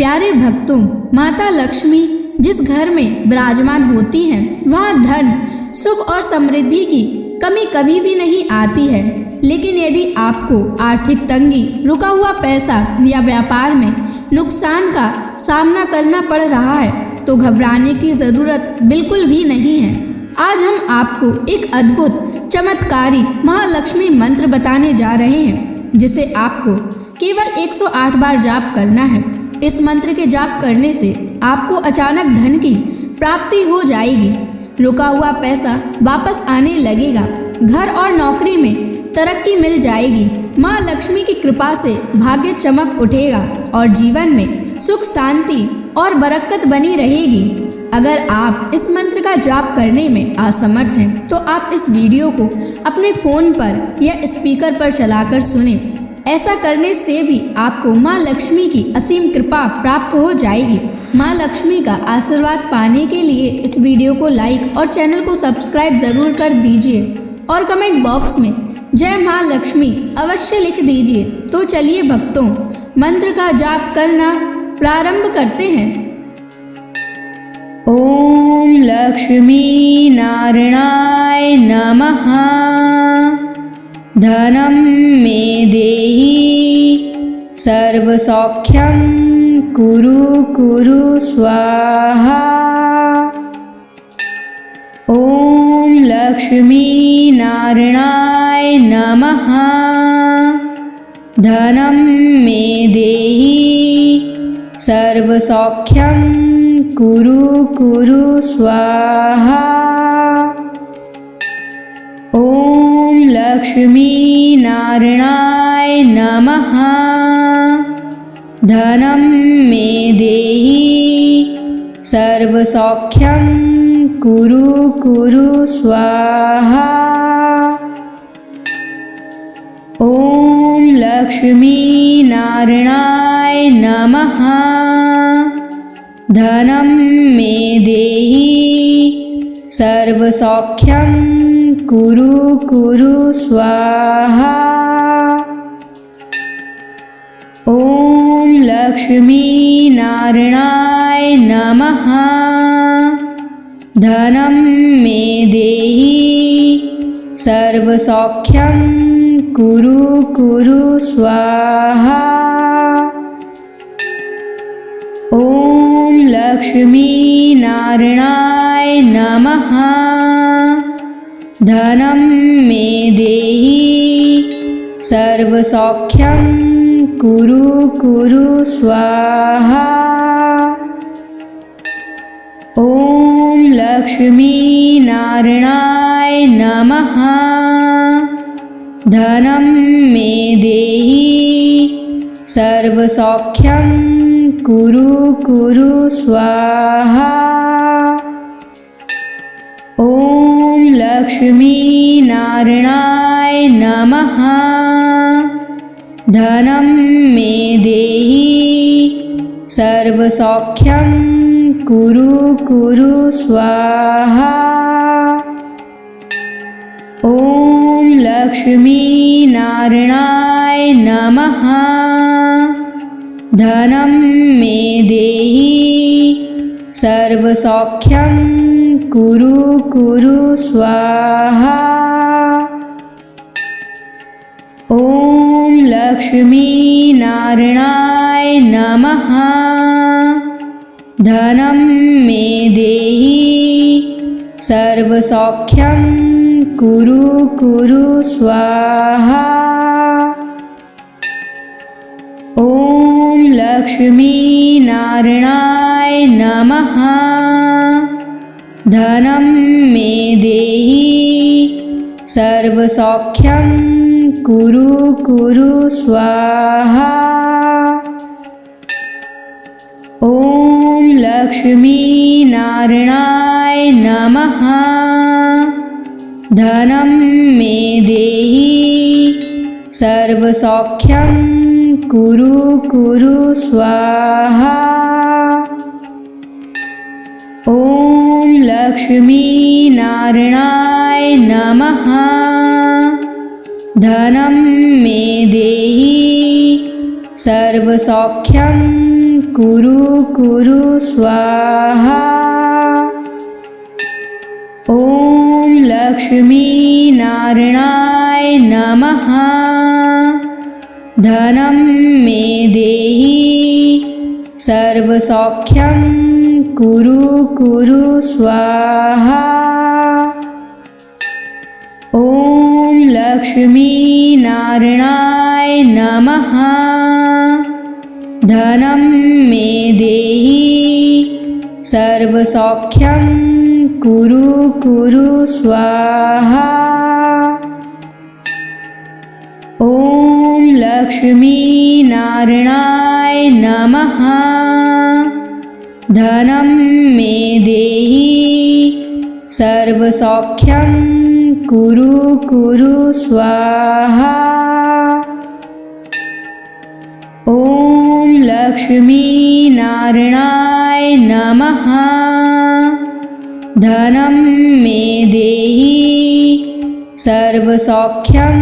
प्यारे भक्तों, माता लक्ष्मी जिस घर में विराजमान होती हैं, वहाँ धन, सुख और समृद्धि की कमी कभी भी नहीं आती है। लेकिन यदि आपको आर्थिक तंगी, रुका हुआ पैसा या व्यापार में नुकसान का सामना करना पड़ रहा है तो घबराने की ज़रूरत बिल्कुल भी नहीं है। आज हम आपको एक अद्भुत चमत्कारी महालक्ष्मी मंत्र बताने जा रहे हैं, जिसे आपको केवल 108 बार जाप करना है। इस मंत्र के जाप करने से आपको अचानक धन की प्राप्ति हो जाएगी, रुका हुआ पैसा वापस आने लगेगा, घर और नौकरी में तरक्की मिल जाएगी, माँ लक्ष्मी की कृपा से भाग्य चमक उठेगा और जीवन में सुख, शांति और बरकत बनी रहेगी। अगर आप इस मंत्र का जाप करने में असमर्थ हैं तो आप इस वीडियो को अपने फ़ोन पर या स्पीकर पर चलाकर सुनें। ऐसा करने से भी आपको माँ लक्ष्मी की असीम कृपा प्राप्त हो जाएगी। माँ लक्ष्मी का आशीर्वाद पाने के लिए इस वीडियो को लाइक और चैनल को सब्सक्राइब ज़रूर कर दीजिए और कमेंट बॉक्स में जय माँ लक्ष्मी अवश्य लिख दीजिए। तो चलिए भक्तों, मंत्र का जाप करना प्रारंभ करते हैं। ओम लक्ष्मी नारायणाय नमः। धनं मे देहि सर्वसौख्यं कुरु कुरु स्वाहा। ओम लक्ष्मी नारायणाय नमः। धनं मे देहि सर्वसौख्यं कुरु कुरु स्वाहा। ओम लक्ष्मी नारायणाय नमः। धनं मे देहि सर्वसौख्यं कुरु कुरु स्वाहा। ओम लक्ष्मी नारायणाय नमः। धनं मे देहि सर्वसौख्यं कुरु कुरु स्वाहा। ओम लक्ष्मी नारायणाय नमः। धनं मे देहि सर्वसौख्यं कुरु कुरु स्वाहा। ओम लक्ष्मी नारायणाय नमः। धनं मे देहि सर्वसौख्यं कुरु कुरु स्वाहा। ओम लक्ष्मी नारायणाय नमः। धनं मे देहि सर्वसौख्यं कुरु कुरु स्वाहा। ओम लक्ष्मी नारायणाय नमः। धनं मे देहि सर्वसौख्यं कुरु कुरु स्वाहा। ओम लक्ष्मी नारायणाय नमः। धनं मे देहि सर्वसौख्यं कुरु कुरु स्वाहा। ओम लक्ष्मी नारायणाय नमः। धनं मे देहि सर्वसौख्यं कुरु कुरु स्वाहा। ओम लक्ष्मी नारायणाय नमः। धनं मे देहि सर्वसौख्यं कुरु कुरु स्वाहा। ओम लक्ष्मी नारायणाय नमः। धनं मे देहि सर्वसौख्यं कुरु कुरु स्वाहा। ओम लक्ष्मी नारायणाय नमः। धनं मे देहि सर्वसौख्यं कुरु कुरु स्वाहा। ॐ लक्ष्मी नारायणाय नमः। धनं मे देहि सर्वसौख्यं कुरु कुरु स्वाहा। ॐ लक्ष्मी नारायणाय नमः। धनं मे देहि सर्वसौख्यं कुरु कुरु स्वाहा। ॐ लक्ष्मी नारायणाय नमः। धनं मे देहि सर्वसौख्यं कुरु कुरु स्वाहा। ॐ लक्ष्मी नारायणाय नमः। धनं मे देहि सर्वसौख्यं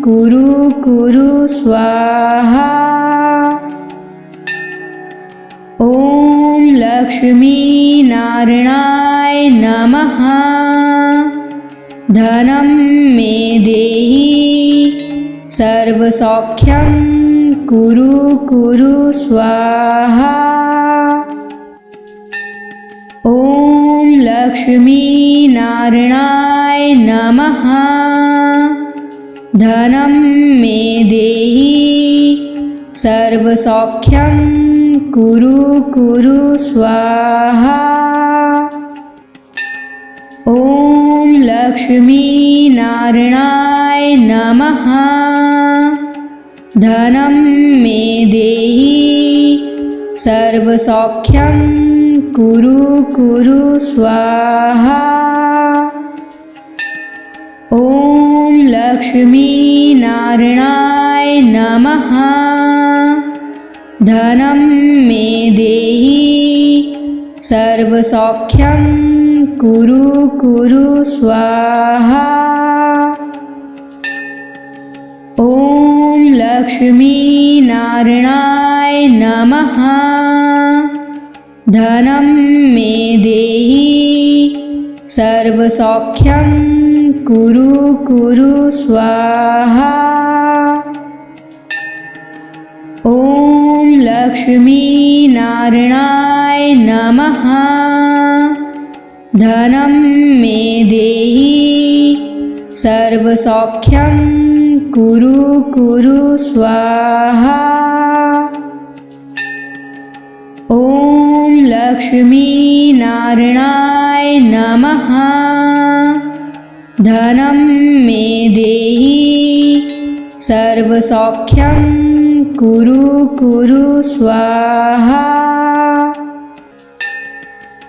कुरु कुरु स्वाहा। ॐ लक्ष्मी नारायणाय नमः। धनं मे देहि सर्वसौख्यं कुरु कुरु स्वाहा। ॐ लक्ष्मी नारायणाय नमः। धनं मे देहि सर्वसौख्यं कुरु कुरु स्वाहा। ॐ लक्ष्मी नारायणाय नमः। धनं मे देहि सर्वसौख्यं कुरु कुरु स्वाहा। ॐ लक्ष्मी नारायणाय नमः। धनं मे देहि सर्वसौख्यं कुरु कुरु स्वाहा। ॐ लक्ष्मी नारायणाय नमः। धनं मे देहि सर्वसौख्यं कुरु कुरु स्वाहा। ॐ लक्ष्मी नारायणाय नमः। धनं मे देहि सर्वसौख्यं कुरु कुरु स्वाहा। ॐ लक्ष्मी नारायणाय नमः। धनं मे देहि सर्वसौख्यं कुरु कुरु स्वाहा।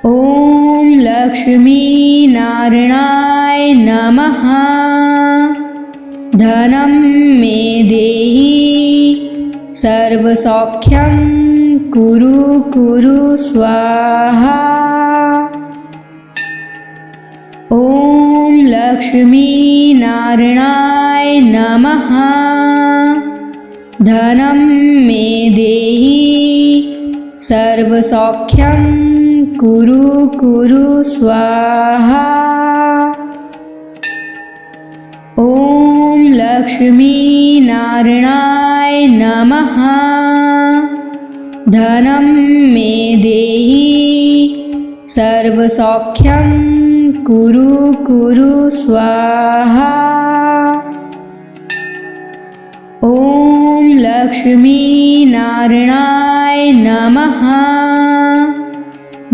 ॐ लक्ष्मी नारायणाय नमः। धनं मे देहि सर्वसौख्यं कुरु कुरु स्वाहा। ॐ लक्ष्मी नारायणाय नमः। धनं मे देहि सर्वसौख्यं कुरु कुरु स्वाहा। ॐ लक्ष्मी नारायणाय नमः। धनं मे देहि सर्वसौख्यं कुरु कुरु स्वाहा। ॐ लक्ष्मी नारायणाय नमः।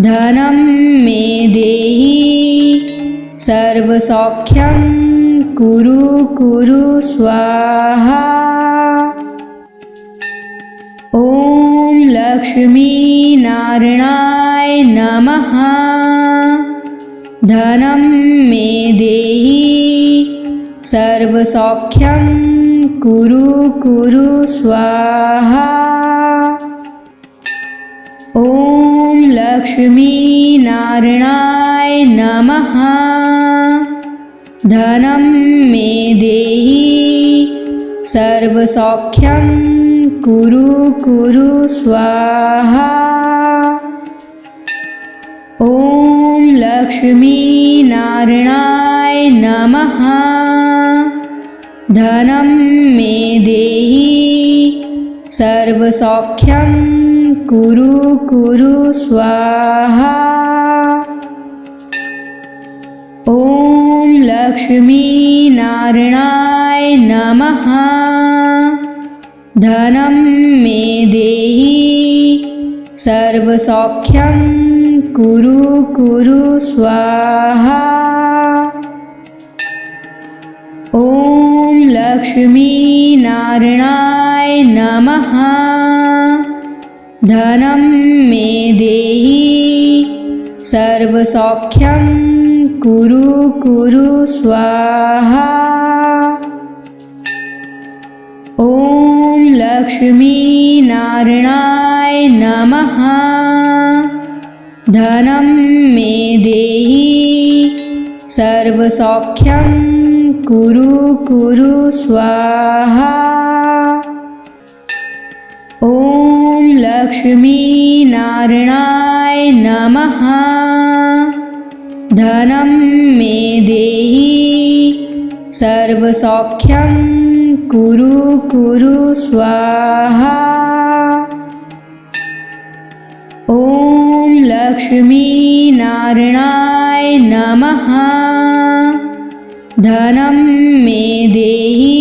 धनं मे देहि सर्वसौख्यं कुरु कुरु स्वाहा। ॐ लक्ष्मी नारायणाय नमः। धनं मे देहि सर्वसौख्यं कुरु कुरु स्वाहा। ॐ लक्ष्मी नारायणाय नमः। धनं मे देहि सर्वसौख्यं कुरु कुरु स्वाहा। ॐ लक्ष्मीनारायणाय नमः। धनं मे देहि सर्वसौख्यं कुरु कुरु स्वाहा। ॐ लक्ष्मीनारायणाय नमः। धनं मे देहि सर्वसौख्यं कुरु कुरु स्वाहा। ॐ लक्ष्मीनारायणाय नमः। धनं मे देहि सर्वसौख्यं कुरु कुरु स्वाहा। ॐ लक्ष्मीनारायणाय नमः। धनं मे देहि सर्वसौख्यं कुरु कुरु स्वाहा। ॐ लक्ष्मीनारायणाय नमः। धनं मे देहि सर्वसौख्यं कुरु कुरु स्वाहा। ॐ लक्ष्मीनारायणाय नमः। धनं मे देहि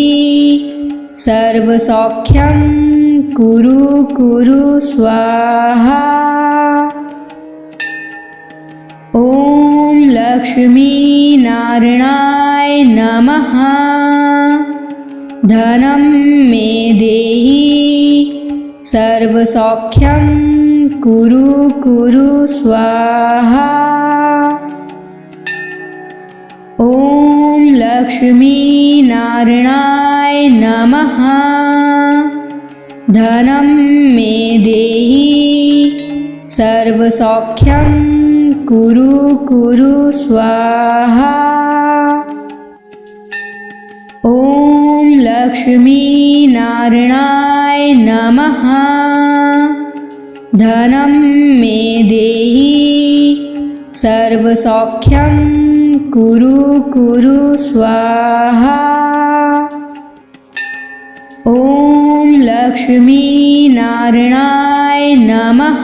सर्वसौख्यं कुरु कुरु स्वाहा। ॐ लक्ष्मीनारायणाय नमः। धनं मे देहि सर्वसौख्यं कुरु कुरु स्वाहा। ॐ लक्ष्मीनारायणाय नमः। धनं मे देहि सर्वसौख्यं कुरु कुरु स्वाहा। ॐ लक्ष्मीनारायणाय नमः। धनं मे देहि सर्वसौख्यं कुरु कुरु स्वाहा। ॐ लक्ष्मीनारायणाय नमः।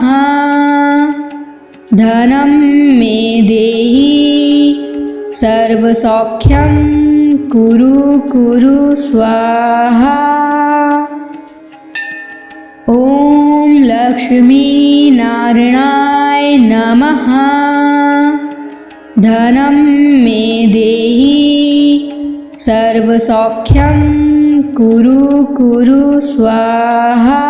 धनं मे देहि सर्वसौख्यं कुरु कुरु स्वाहा। ॐ लक्ष्मीनारायणाय नमः। धनं मे देहि सर्वसौख्यं कुरु कुरु स्वाहा।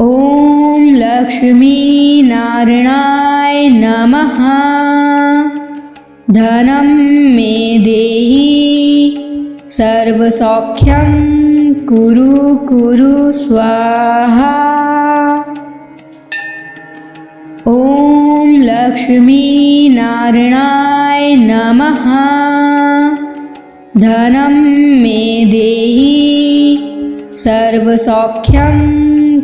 ॐ लक्ष्मीनारायणाय नमः। धनं मे देहि सर्वसौख्यं कुरु कुरु स्वाहा। ॐ लक्ष्मीनारायणाय नमः। धनं मे देहि सर्वसौख्यं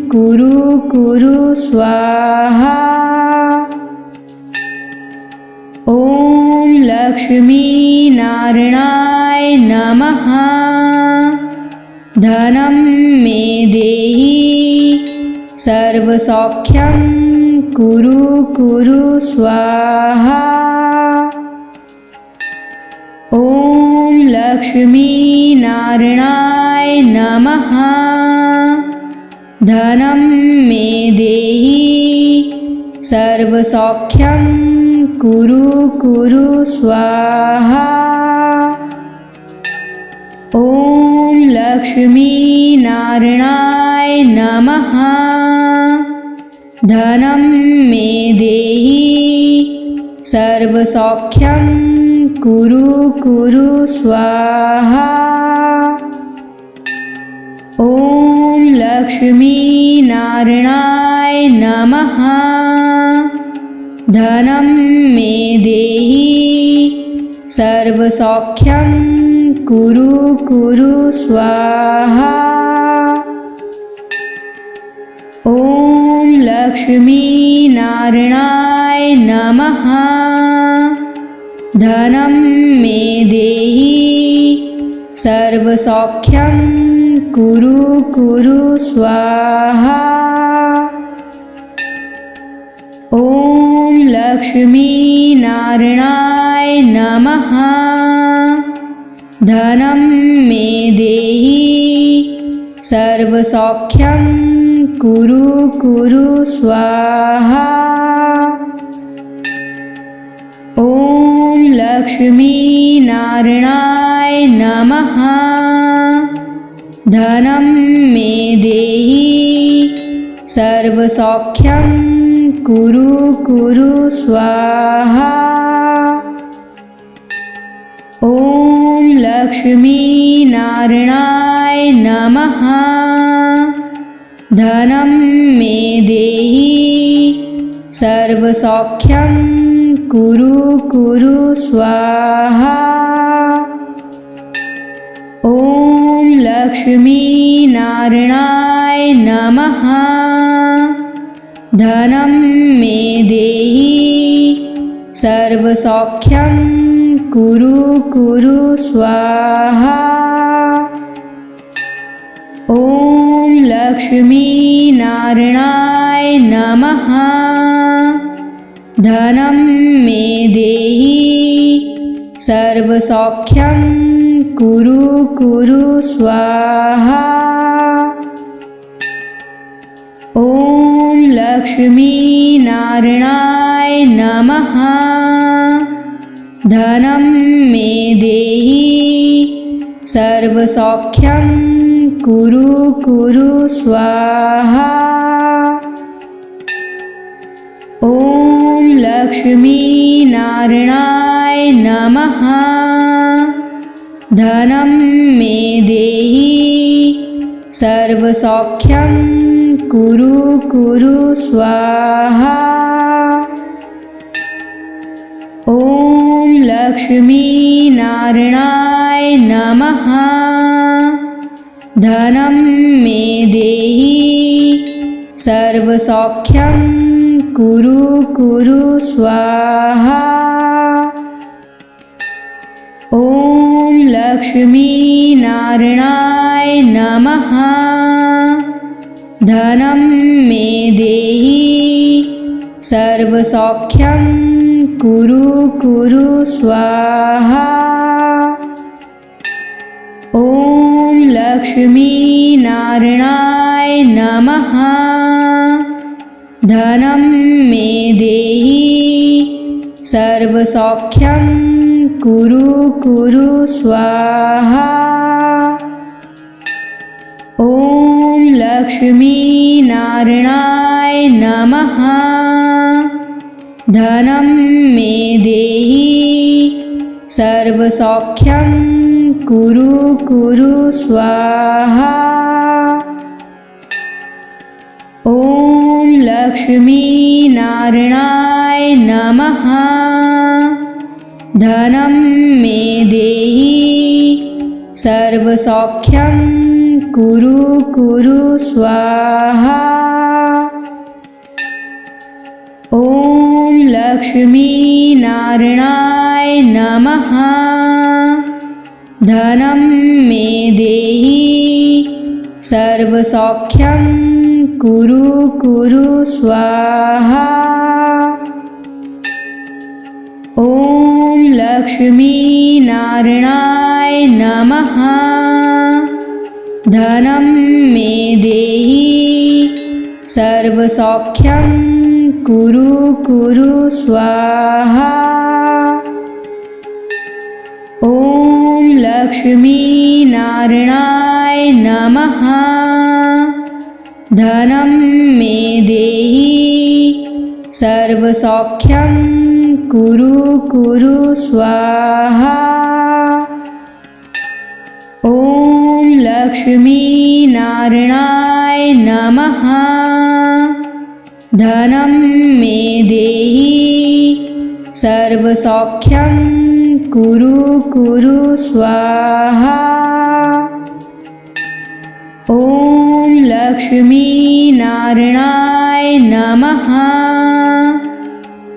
कुरु कुरु स्वाहा। ॐ लक्ष्मीनारायणाय नमः। धनं मे देहि सर्वसौख्यं कुरु कुरु स्वाहा। ॐ लक्ष्मीनारायणाय नमः। धनं मे देहि सर्वसौख्यं कुरु कुरु स्वाहा। ॐ लक्ष्मीनारायणाय नमः। धनं मे देहि सर्वसौख्यं कुरु कुरु स्वाहा। ॐ लक्ष्मीनारायणाय नमः। धनं मे देहि सर्वसौख्यं कुरु कुरु स्वाहा। ॐ लक्ष्मीनारायणाय नमः। धनं मे देहि सर्वसौख्यं कुरु कुरु स्वाहा। ॐ लक्ष्मीनारायणाय नमः। धनं मे देहि सर्वसौख्यं कुरु कुरु स्वाहा। ॐ लक्ष्मीनारायणाय नमः। धनं मे देहि सर्वसौख्यं कुरु कुरु स्वाहा। ॐ लक्ष्मीनारायणाय नमः। धनं मे देहि सर्वसौख्यं कुरु कुरु स्वाहा। ॐ लक्ष्मीनारायणाय नमः। धनं मे देहि सर्वसौख्यं कुरु कुरु स्वाहा। ॐ लक्ष्मीनारायणाय नमः। धनं मे देहि सर्वसौख्यं कुरु कुरु स्वाहा। ॐ लक्ष्मीनारायणाय नमः। धनं मे देहि सर्वसौख्यं कुरु कुरु स्वाहा। ॐ लक्ष्मीनारायणाय नमः। धनं मे देहि सर्वसौख्यं कुरु कुरु स्वाहा। ॐ लक्ष्मीनारायणाय नमः। धनं मे देहि सर्वसौख्यं कुरु कुरु स्वाहा। ॐ लक्ष्मीनारायणाय नमः। धनं मे देहि सर्वसौख्यं कुरु कुरु स्वाहा। ॐ लक्ष्मीनारायणाय नमः। धनं मे देहि सर्वसौख्यं कुरु कुरु स्वाहा। ॐ लक्ष्मीनारायणाय नमः। धनं मे देहि सर्वसौख्यं कुरु कुरु स्वाहा। ॐ लक्ष्मीनारायणाय नमः। धनं मे देहि सर्वसौख्यं कुरु कुरु स्वाहा। ॐ लक्ष्मीनारायणाय नमः। धनं मे देहि सर्वसौख्यं कुरु कुरु स्वाहा। ॐ लक्ष्मीनारायणाय नमः। धनं मे देहि सर्वसौख्यं कुरु कुरु स्वाहा। ॐ लक्ष्मीनारायणाय नमः। धनं मे देहि सर्वसौख्यं कुरु कुरु स्वाहा। ॐ लक्ष्मीनारायणाय नमः। धनं मे देहि सर्वसौख्यं कुरु कुरु स्वाहा। ॐ लक्ष्मीनारायणाय नमः।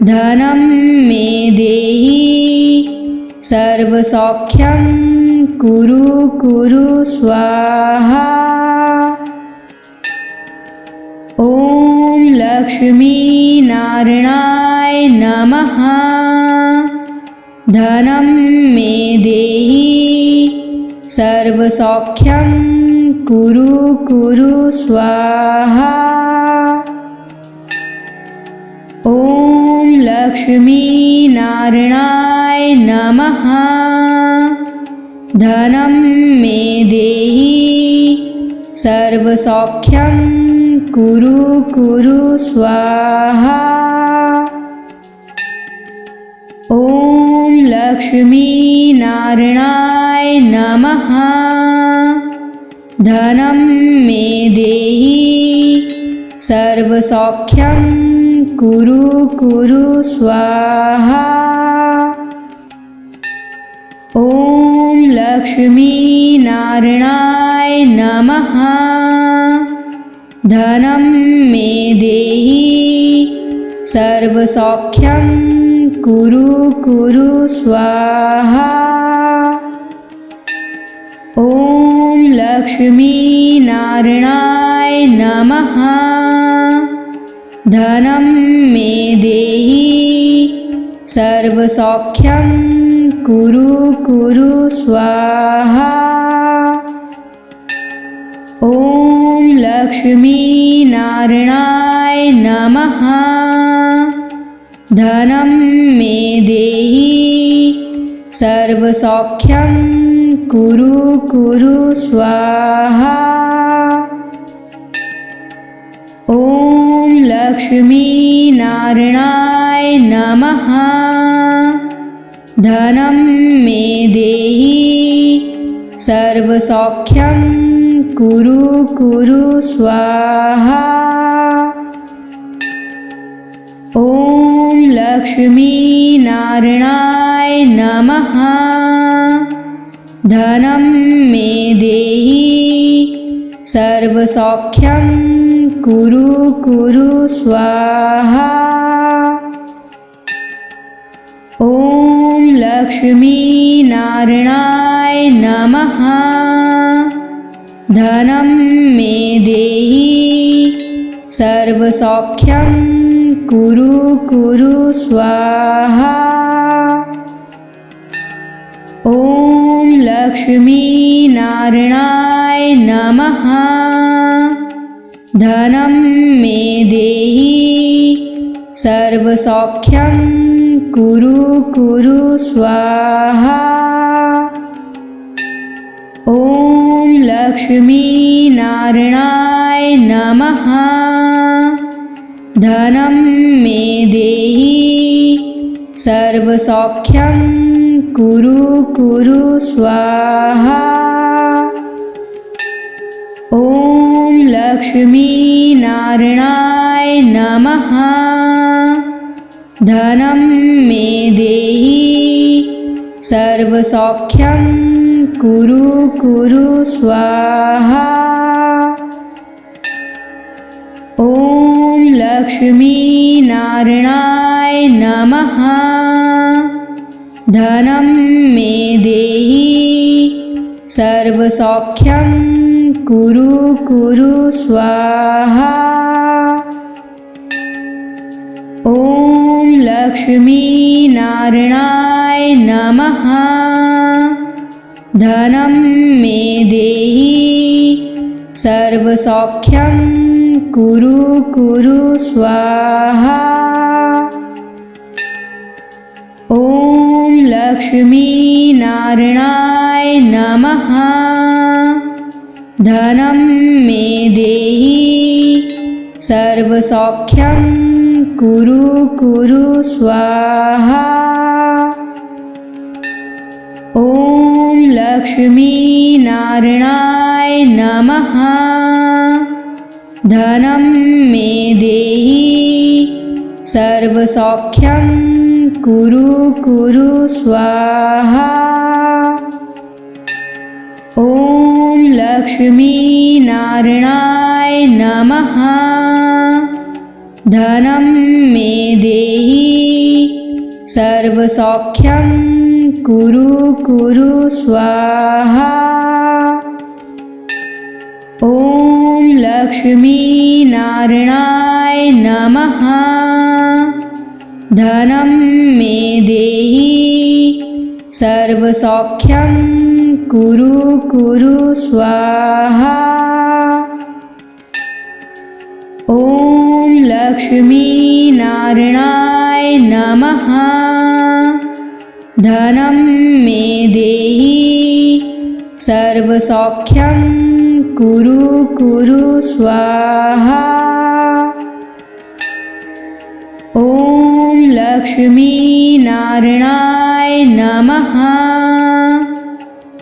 धनं मे देहि सर्वसौख्यं कुरु कुरु स्वाहा। ॐ लक्ष्मीनारायणाय नमः। धनं मे देहि सर्वसौख्यं कुरु कुरु स्वाहा। ॐ लक्ष्मीनारायणाय नमः। धनं मे देहि सर्वसौख्यं कुरु कुरु स्वाहा। ॐ लक्ष्मीनारायणाय नमः। धनं मे देहि सर्वसौख्यं कुरु कुरु स्वाहा। ॐ लक्ष्मीनारायणाय नमः। धनं मे देहि सर्वसौख्यं कुरु कुरु स्वाहा। ॐ लक्ष्मीनारायणाय नमः। धनं मे देहि सर्वसौख्यं कुरु कुरु स्वाहा। ॐ लक्ष्मीनारायणाय नमः। धनं मे देहि सर्वसौख्यं कुरु कुरु स्वाहा। ॐ लक्ष्मीनारायणाय नमः। धनं मे देहि सर्वसौख्यं कुरु कुरु स्वाहा। ॐ लक्ष्मीनारायणाय नमः। धनं मे देहि सर्वसौख्यं कुरु कुरु स्वाहा। ॐ लक्ष्मीनारायणाय नमः। धनं मे देहि सर्वसौख्यं कुरु कुरु स्वाहा। ॐ लक्ष्मीनारायणाय नमः। धनं मे देहि सर्वसौख्यं कुरु कुरु स्वाहा। ॐ लक्ष्मीनारायणाय नमः। धनं मे देहि सर्वसौख्यं कुरु कुरु स्वाहा। ॐ लक्ष्मीनारायणाय नमः। धनं मे देहि सर्वसौख्यं कुरु कुरु स्वाहा। ॐ लक्ष्मीनारायणाय नमः। धनं मे देहि सर्वसौख्यं कुरु कुरु स्वाहा। ॐ लक्ष्मीनारायणाय नमः। धनं मे देहि सर्वसौख्यं कुरु कुरु स्वाहा। ॐ लक्ष्मीनारायणाय नमः। धनं मे देहि सर्वसौख्यं कुरु कुरु स्वाहा। ॐ लक्ष्मीनारायणाय नमः। धनं मे देहि सर्वसौख्यं कुरु कुरु स्वाहा। ॐ लक्ष्मीनारायणाय नमः। धनं मे देहि सर्वसौख्यं कुरु कुरु स्वाहा। ॐ लक्ष्मीनारायणाय नमः। धनं मे देहि सर्वसौख्यं कुरु कुरु स्वाहा। ॐ लक्ष्मीनारायणाय नमः। धनं मे देहि सर्वसौख्यं कुरु कुरु स्वाहा। ॐ लक्ष्मीनारायणाय नमः।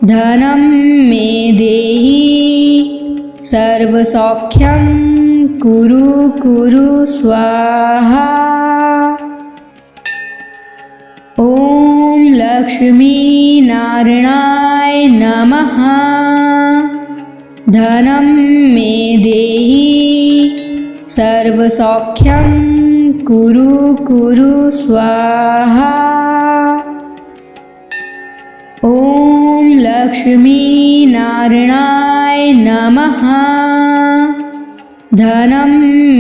धनं मे देहि सर्वसौख्यं कुरु कुरु स्वाहा। ॐ लक्ष्मीनारायणाय नमः। धनं मे देहि सर्वसौख्यं कुरु कुरु स्वाहा। ॐ लक्ष्मीनारायणाय नमः। धनं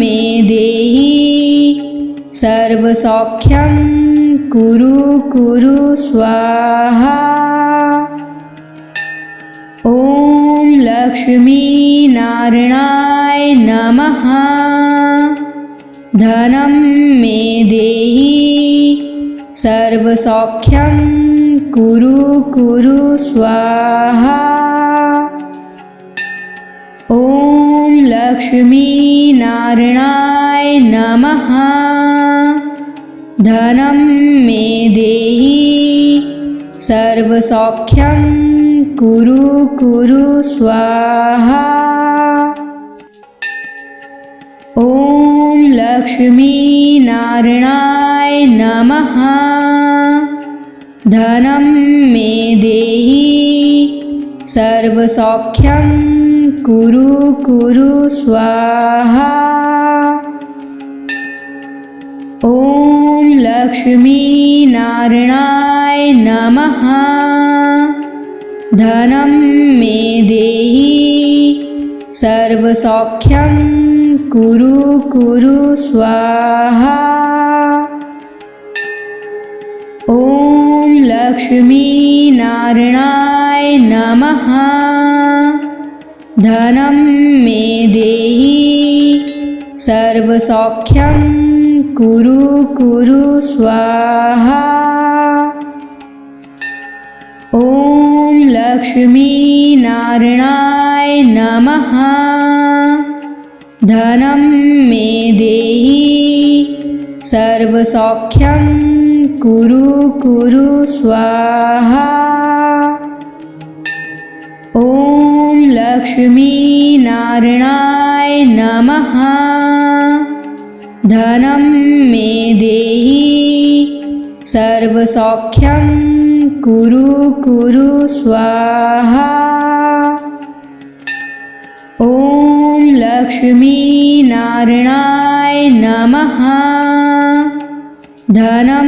मे देहि सर्वसौख्यं कुरु कुरु स्वाहा। ॐ लक्ष्मीनारायणाय नमः। धनं मे देहि सर्वसौख्यं कुरु कुरु स्वाहा। ॐ लक्ष्मीनारायणाय नमः। धनं मे देहि सर्वसौख्यं कुरु कुरु स्वाहा। ॐ लक्ष्मीनारायणाय नमः। धनं मे देहि सर्वसौख्यं कुरु कुरु स्वाहा। ॐ लक्ष्मीनारायणाय नमः। धनं मे देहि सर्वसौख्यं कुरु कुरु स्वाहा। ॐ लक्ष्मीनारायणाय नमः। धनं मे देहि सर्वसौख्यं कुरु कुरु स्वाहा। ॐ लक्ष्मीनारायणाय नमः। धनं मे देहि सर्वसौख्यं कुरु कुरु स्वाहा। ॐ लक्ष्मीनारायणाय नमः। धनं मे देहि सर्वसौख्यं कुरु कुरु स्वाहा। ॐ लक्ष्मीनारायणाय नमः। धनं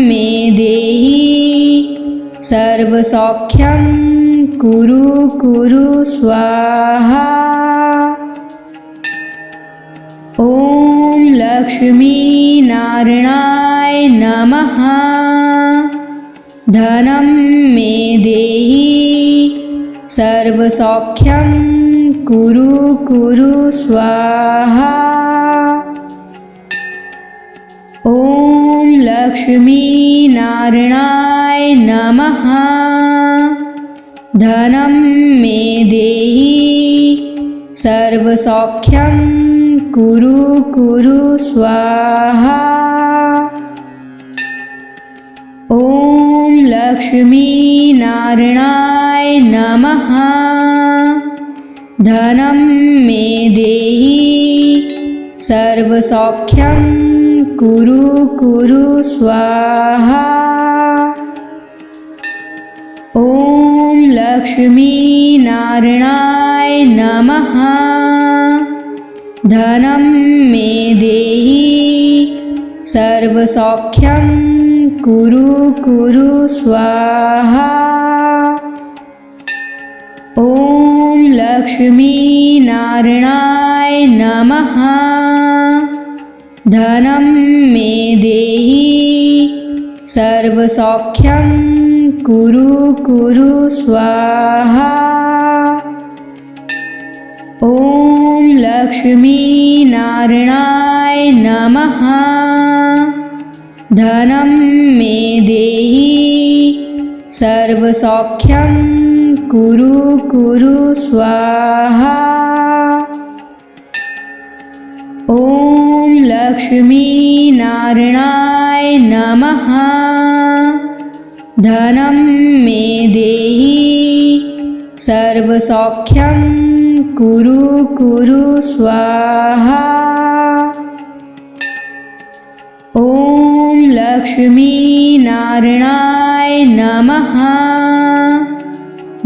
मे देहि सर्वसौख्यं कुरु कुरु स्वाहा। ॐ लक्ष्मीनारायणाय नमः। धनं मे देहि सर्वसौख्यं कुरु कुरु स्वाहा। ॐ लक्ष्मीनारायणाय नमः। धनं मे देहि सर्वसौख्यं कुरु कुरु स्वाहा। ॐ लक्ष्मीनारायणाय नमः। धनं मे देहि सर्वसौख्यं कुरु कुरु स्वाहा। ॐ लक्ष्मी नारायणाय नमः। धनं मे देहि सर्वसौख्यं कुरु कुरु स्वाहा। ॐ लक्ष्मी नारायणाय नमः। धनं मे देहि सर्वसौख्यं कुरु कुरु स्वाहा। ॐ लक्ष्मी नारायणाय नमः। धनं मे देहि सर्वसौख्यं कुरु कुरु स्वाहा। ॐ लक्ष्मी नारायणाय नमः। धनं मे देहि सर्वसौख्यं कुरु कुरु स्वाहा। ॐ लक्ष्मी नारायणाय नमः।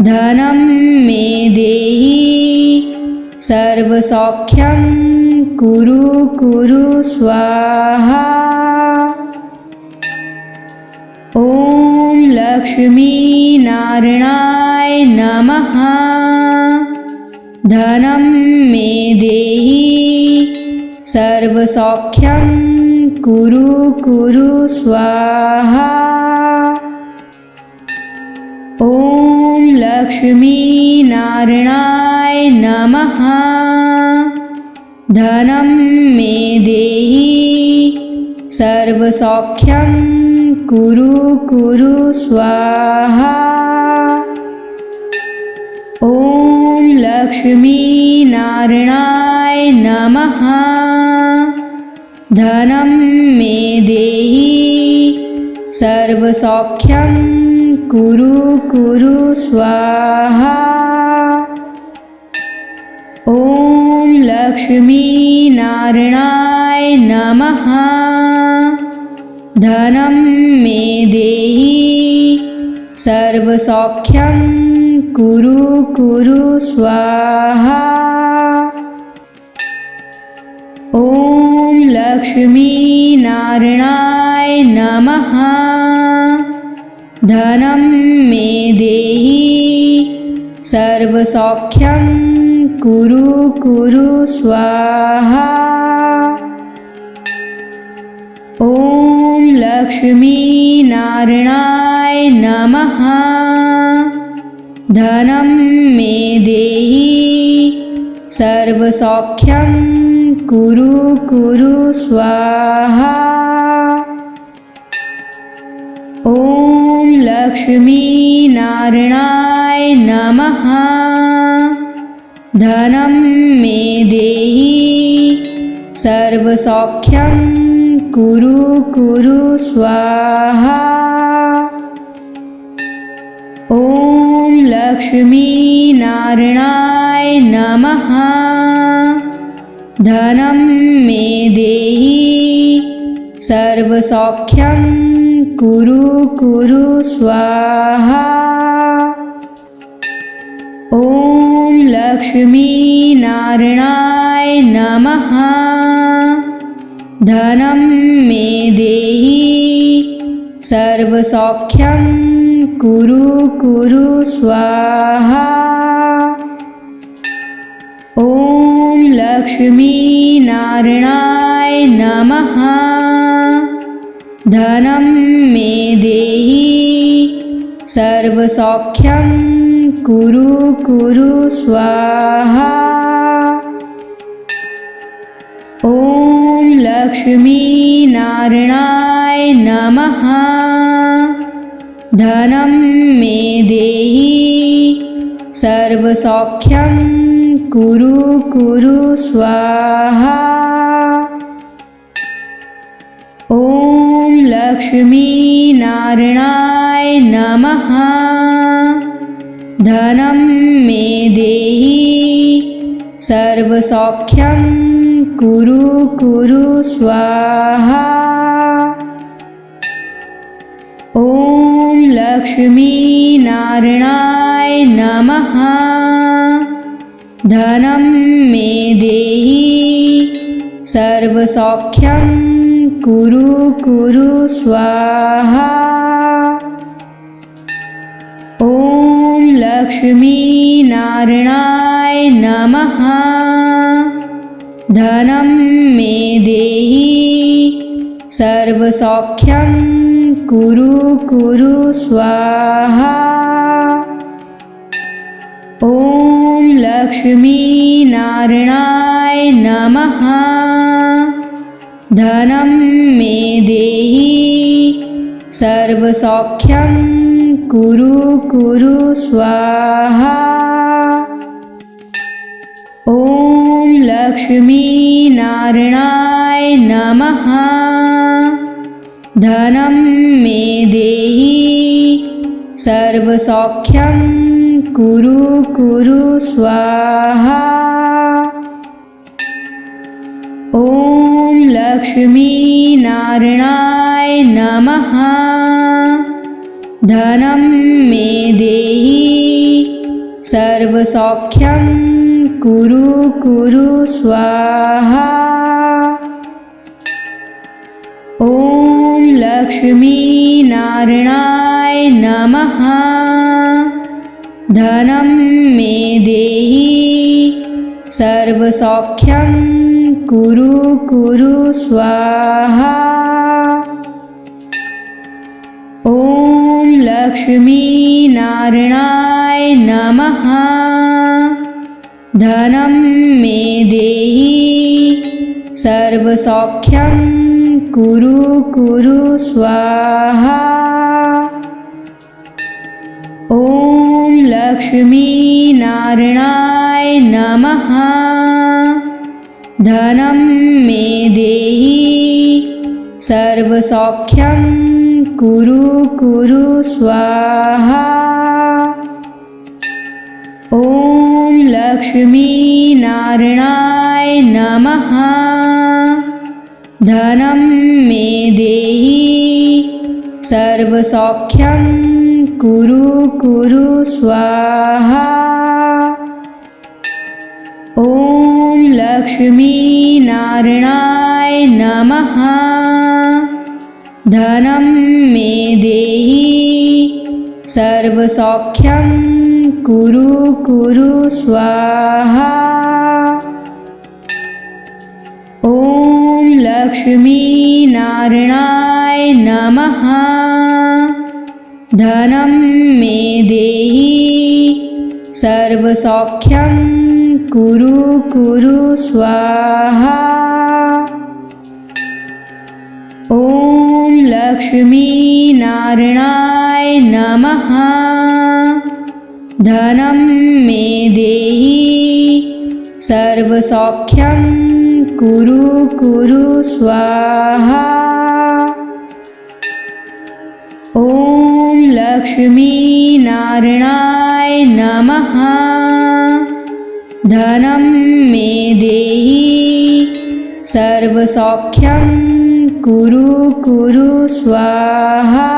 धनं मे देहि सर्वसौख्यं कुरु कुरु स्वाहा। ॐ लक्ष्मी नारायणाय नमः। धनं मे देहि सर्वसौख्यं कुरु कुरु स्वाहा। ॐ लक्ष्मी नारायणाय नमः। धनं मे देहि सर्वसौख्यं कुरु कुरु स्वाहा। ॐ लक्ष्मी नारायणाय नमः। धनं मे देहि सर्वसौख्यं कुरु कुरु स्वाहा। ॐ लक्ष्मी नारायणाय नमः। धनं मे देहि सर्वसौख्यं कुरु कुरु स्वाहा। ॐ लक्ष्मी नारायणाय नमः। धनं मे देहि सर्वसौख्यं कुरु कुरु स्वाहा। ॐ लक्ष्मी नारायणाय नमः। धनं मे देहि सर्वसौख्यं कुरु कुरु स्वाहा। ॐ लक्ष्मी नारायणाय नमः। धनं मे देहि सर्वसौख्यं कुरु कुरु स्वाहा। ॐ लक्ष्मी नारायणाय नमः। धनं मे देहि सर्वसौख्यं कुरु कुरु स्वाहा। ॐ लक्ष्मी नारायणाय नमः। धनं मे देहि सर्वसौख्यं कुरु कुरु स्वाहा। ॐ लक्ष्मी नारायणाय नमः। धनं मे देहि सर्वसौख्यं कुरु कुरु स्वाहा। ॐ लक्ष्मी नारायणाय नमः। धनं मे देहि सर्वसौख्यं कुरु कुरु स्वाहा। ॐ लक्ष्मी नारायणाय नमः। धनं मे देहि सर्वसौख्यं कुरु कुरु स्वाहा। ॐ लक्ष्मीनारायणाय नमः। धनं मे देहि सर्वसौख्यं कुरु कुरु स्वाहा। ॐ लक्ष्मीनारायणाय नमः। धनं मे देहि सर्वसौख्यं कुरु कुरु स्वाहा। ॐ लक्ष्मीनारायणाय नमः। धनं मे देहि सर्वसौख्यं कुरु कुरु स्वाहा। ॐ लक्ष्मीनारायणाय नमः। धनं मे देहि सर्वसौख्यं कुरु कुरु स्वाहा। ॐ लक्ष्मीनारायणाय नमः। धनं मे देहि सर्वसौख्यं कुरु कुरु स्वाहा। ॐ लक्ष्मीनारायणाय नमः। धनं मे देहि सर्वसौख्यं कुरु कुरु स्वाहा। ॐ लक्ष्मीनारायणाय नमः। धनं मे देहि सर्वसौख्यं कुरु कुरु स्वाहा। ॐ लक्ष्मीनारायणाय नमः। धनं मे देहि सर्वसौख्यं कुरु कुरु स्वाहा। ॐ लक्ष्मीनारायणाय नमः। धनं मे देहि सर्वसौख्यं कुरु कुरु स्वाहा। ॐ लक्ष्मीनारायणाय नमः। धनं मे देहि सर्वसौख्यं कुरु कुरु स्वाहा। ॐ लक्ष्मीनारायणाय नमः। धनं मे देहि सर्वसौख्यं कुरु कुरु स्वाहा। ॐ लक्ष्मीनारायणाय नमः। धनं मे देहि सर्वसौख्यं कुरु कुरु स्वाहा। ॐ लक्ष्मीनारायणाय नमः। धनं मे देहि सर्वसौख्यं कुरु कुरु स्वाहा।